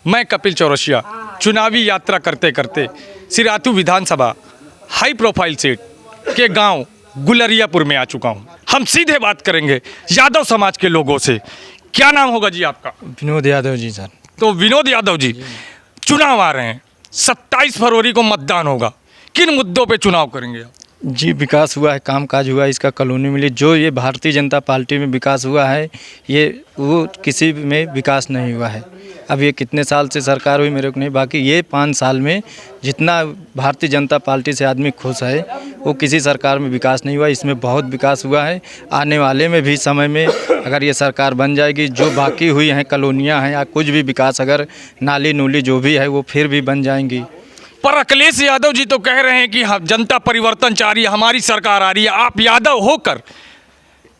मैं कपिल चौरसिया चुनावी यात्रा करते करते सिराथू विधानसभा हाई प्रोफाइल सीट के गांव गुलरियापुर में आ चुका हूं। हम सीधे बात करेंगे यादव समाज के लोगों से। क्या नाम होगा जी आपका? विनोद यादव जी सर। तो विनोद यादव जी, चुनाव आ रहे हैं, 27 फरवरी को मतदान होगा, किन मुद्दों पे चुनाव करेंगे आप? जी विकास हुआ है, कामकाज हुआ है, इसका कॉलोनी मिली। जो ये भारतीय जनता पार्टी में विकास हुआ है, ये वो किसी में विकास नहीं हुआ है। अब ये कितने साल से सरकार हुई मेरे को नहीं, बाकी ये 5 साल में जितना भारतीय जनता पार्टी से आदमी खुश है वो किसी सरकार में विकास नहीं हुआ। इसमें बहुत विकास हुआ है। आने वाले में भी समय में अगर ये सरकार बन जाएगी, जो बाकी हुई हैं कॉलोनियाँ हैं या कुछ भी विकास, अगर नाली नूली जो भी है वो फिर भी बन जाएंगी। पर अखिलेश यादव जी तो कह रहे हैं कि जनता परिवर्तन चाह रही है, हमारी सरकार आ रही है। आप यादव होकर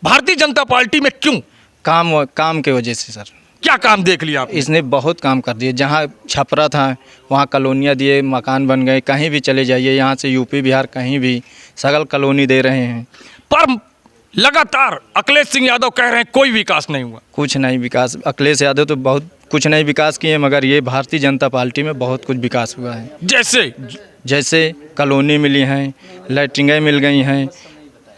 भारतीय जनता पार्टी में क्यों? काम के वजह से सर। क्या काम देख लिया आप? इसने बहुत काम कर दिए। जहाँ छपरा था वहाँ कॉलोनियाँ दिए, मकान बन गए। कहीं भी चले जाइए, यहाँ से यूपी बिहार कहीं भी सगल कॉलोनी दे रहे हैं। पर लगातार अखिलेश सिंह यादव कह रहे हैं कोई विकास नहीं हुआ। कुछ नहीं विकास। अखिलेश यादव तो बहुत कुछ नहीं विकास किए, मगर ये भारतीय जनता पार्टी में बहुत कुछ विकास हुआ है। जैसे कॉलोनी मिली हैं, लैट्रिनें मिल गई हैं,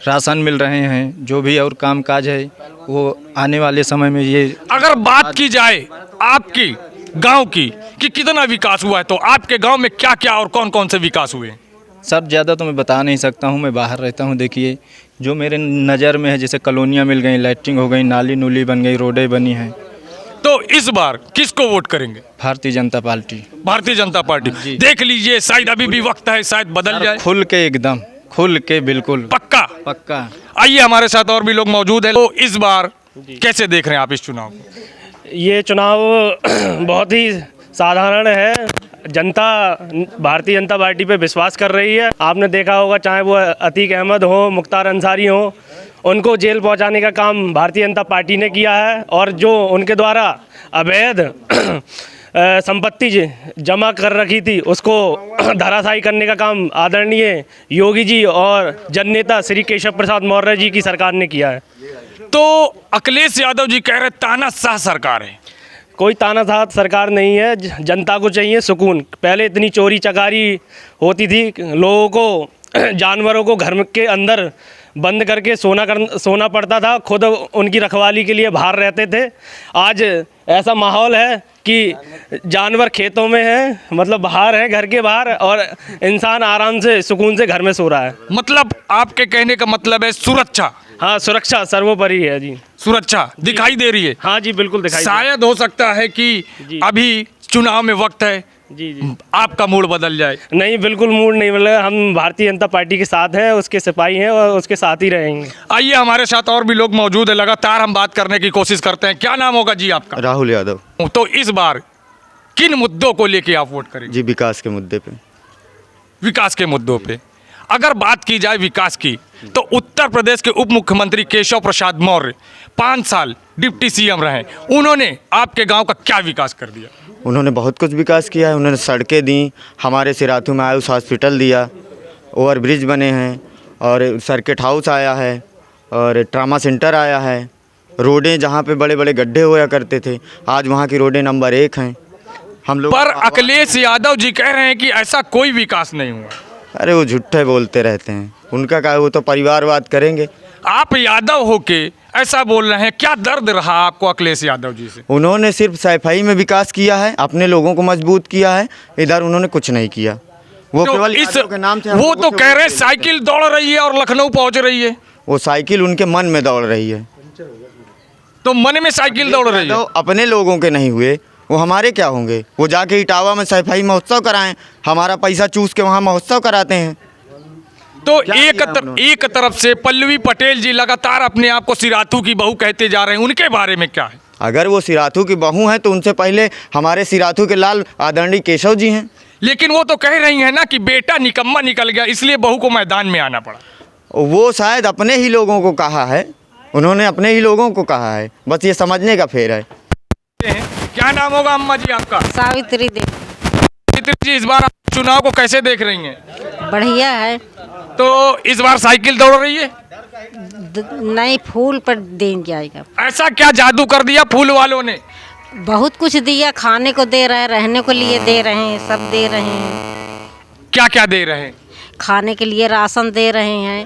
राशन मिल रहे हैं, जो भी और काम काज है वो आने वाले समय में ये। अगर बात की जाए आपकी गांव की कि कितना विकास हुआ है, तो आपके गांव में क्या क्या और कौन कौन से विकास हुए? सर ज़्यादा तो मैं बता नहीं सकता हूँ, मैं बाहर रहता हूँ। देखिए जो मेरे नज़र में है, जैसे कॉलोनियाँ मिल गई, लैट्रिन हो गई, नाली नूली बन गई, रोडें बनी हैं। तो इस बार किसको वोट करेंगे? भारतीय जनता पार्टी। भारतीय जनता पार्टी। देख लीजिए, शायद अभी भी वक्त है, शायद बदल जाए। खुल के, एकदम खुल के, बिल्कुल पक्का। आइए, हमारे साथ और भी लोग मौजूद हैं। तो इस बार कैसे देख रहे हैं आप इस चुनाव को? ये चुनाव बहुत ही साधारण है। जनता भारतीय जनता पार्टी पे विश्वास कर रही है। आपने देखा होगा, चाहे वो अतीक अहमद हो, मुख्तार अंसारी हो, उनको जेल पहुंचाने का काम भारतीय जनता पार्टी ने किया है। और जो उनके द्वारा अवैध संपत्ति जमा कर रखी थी, उसको धराशायी करने का काम आदरणीय योगी जी और जननेता श्री केशव प्रसाद मौर्य जी की सरकार ने किया है। तो अखिलेश यादव जी कह रहे तानाशाह सरकार है। कोई तानाशाह सरकार नहीं है। जनता को चाहिए सुकून। पहले इतनी चोरी चकारी होती थी, लोगों को, जानवरों को घर के अंदर बंद करके सोना पड़ता था, खुद उनकी रखवाली के लिए बाहर रहते थे। आज ऐसा माहौल है कि जानवर खेतों में हैं, मतलब बाहर हैं, घर के बाहर, और इंसान आराम से सुकून से घर में सो रहा है। मतलब आपके कहने का मतलब है सुरक्षा? हाँ, सुरक्षा सर्वोपरि है जी। सुरक्षा दिखाई दे रही है? हाँ जी, बिल्कुल दिखाई। शायद हो सकता है कि अभी चुनाव में वक्त है, जी आपका मूड बदल जाए। नहीं, बिल्कुल मूड नहीं बदलेगा। हम भारतीय जनता पार्टी के साथ हैं, उसके सिपाही हैं और उसके साथ ही रहेंगे। आइए, हमारे साथ और भी लोग मौजूद है। लगातार हम बात करने की कोशिश करते हैं। क्या नाम होगा जी आपका? राहुल यादव। तो इस बार किन मुद्दों को लेके आप वोट करेंगे? जी विकास के मुद्दे पे। विकास के मुद्दों पे अगर बात की जाए विकास की, तो उत्तर प्रदेश के उप मुख्यमंत्री केशव प्रसाद मौर्य 5 साल डिप्टी सीएम रहे। उन्होंने आपके गांव का क्या विकास कर दिया? उन्होंने बहुत कुछ विकास किया है। उन्होंने सड़कें दी, हमारे सिराथू में आयुष हॉस्पिटल दिया, ओवर ब्रिज बने हैं, और सर्किट हाउस आया है, और ट्रामा सेंटर आया है। रोडें जहाँ पे बड़े बड़े गड्ढे हुआ करते थे, आज वहाँ की रोडें नंबर 1 हैं। हम लोग पर अखिलेश यादव जी कह रहे हैं कि ऐसा कोई विकास नहीं हुआ। अरे वो झूठे बोलते रहते हैं, उनका क्या, वो तो परिवारवाद करेंगे। आप यादव होके ऐसा बोल रहे हैं, क्या दर्द रहा आपको अखिलेश यादव जी से? उन्होंने सिर्फ सफाई में विकास किया है, अपने लोगों को मजबूत किया है, इधर उन्होंने कुछ नहीं किया। वो तो केवल इस के नाम से वो तो कह रहे हैं साइकिल दौड़ रही है और लखनऊ पहुंच रही है। वो साइकिल उनके मन में दौड़ रही है। तो मन में साइकिल दौड़ रही है। तो अपने लोगों के नहीं हुए, वो हमारे क्या होंगे? वो जाके इटावा में सफाई महोत्सव कराएं, हमारा पैसा चूस के वहाँ महोत्सव कराते हैं। तो एक तरफ से पल्लवी पटेल जी लगातार अपने आप को सिराथू की बहू कहते जा रहे हैं, उनके बारे में क्या है? अगर वो सिराथू की बहू हैं तो उनसे पहले हमारे सिराथू के लाल आदरणीय केशव जी हैं। लेकिन वो तो कह रही हैं ना कि बेटा निकम्मा निकल गया, इसलिए बहू को मैदान में आना पड़ा। वो शायद अपने ही लोगों को कहा है, उन्होंने अपने ही लोगों को कहा है, बस ये समझने का फेर है। क्या नाम होगा अम्मा जी आपका? सावित्री देवी। सावित्री जी, इस बार आप चुनाव को कैसे देख रही हैं? बढ़िया है। तो इस बार साइकिल दौड़ रही है? नहीं, फूल पर दिन जाएगा। ऐसा क्या जादू कर दिया फूल वालों ने बहुत कुछ दिया, खाने को दे रहे हैं, रहने को लिए दे रहे हैं, सब दे रहे हैं। क्या क्या दे रहे हैं? खाने के लिए राशन दे रहे हैं,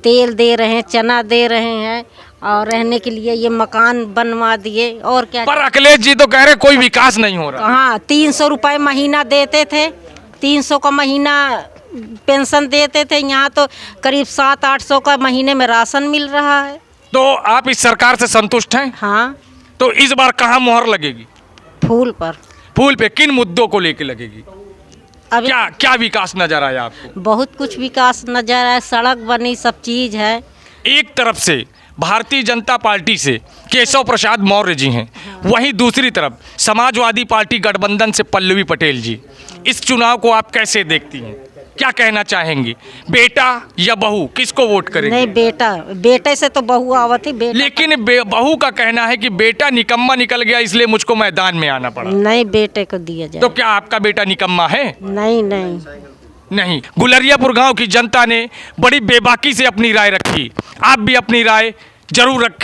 तेल दे रहे हैं, चना दे रहे हैं, और रहने के लिए ये मकान बनवा दिए। और क्या? पर अखिलेश जी तो कह रहे कोई विकास नहीं हो रहा। कहाँ 300 रुपये महीना देते थे, 300 का महीना पेंशन देते थे, यहाँ तो करीब 700-800 का महीने में राशन मिल रहा है। तो आप इस सरकार से संतुष्ट हैं? हाँ, तो इस बार कहाँ मोहर लगेगी? फूल पर। फूल पे किन मुद्दों को लेके लगेगी? अभी क्या क्या विकास नजर आया आपको? बहुत कुछ विकास नजर आया, सड़क बनी, सब चीज़ है। एक तरफ से भारतीय जनता पार्टी से केशव प्रसाद मौर्य जी हैं, वहीं दूसरी तरफ समाजवादी पार्टी गठबंधन से पल्लवी पटेल जी। इस चुनाव को आप कैसे देखती हैं? क्या कहना चाहेंगी? बेटा या बहू, किसको वोट करेंगे? नहीं, बेटा, बेटे से तो बहू आवत ही। बेटा लेकिन बहू का कहना है कि बेटा निकम्मा निकल गया, इसलिए मुझको मैदान में आना पड़ा। नहीं, बेटे को दिया जाए। तो क्या आपका बेटा निकम्मा है? नहीं नहीं, नहीं। गुलरियापुर गांव की जनता ने बड़ी बेबाकी से अपनी राय रखी। आप भी अपनी राय जरूर रखें।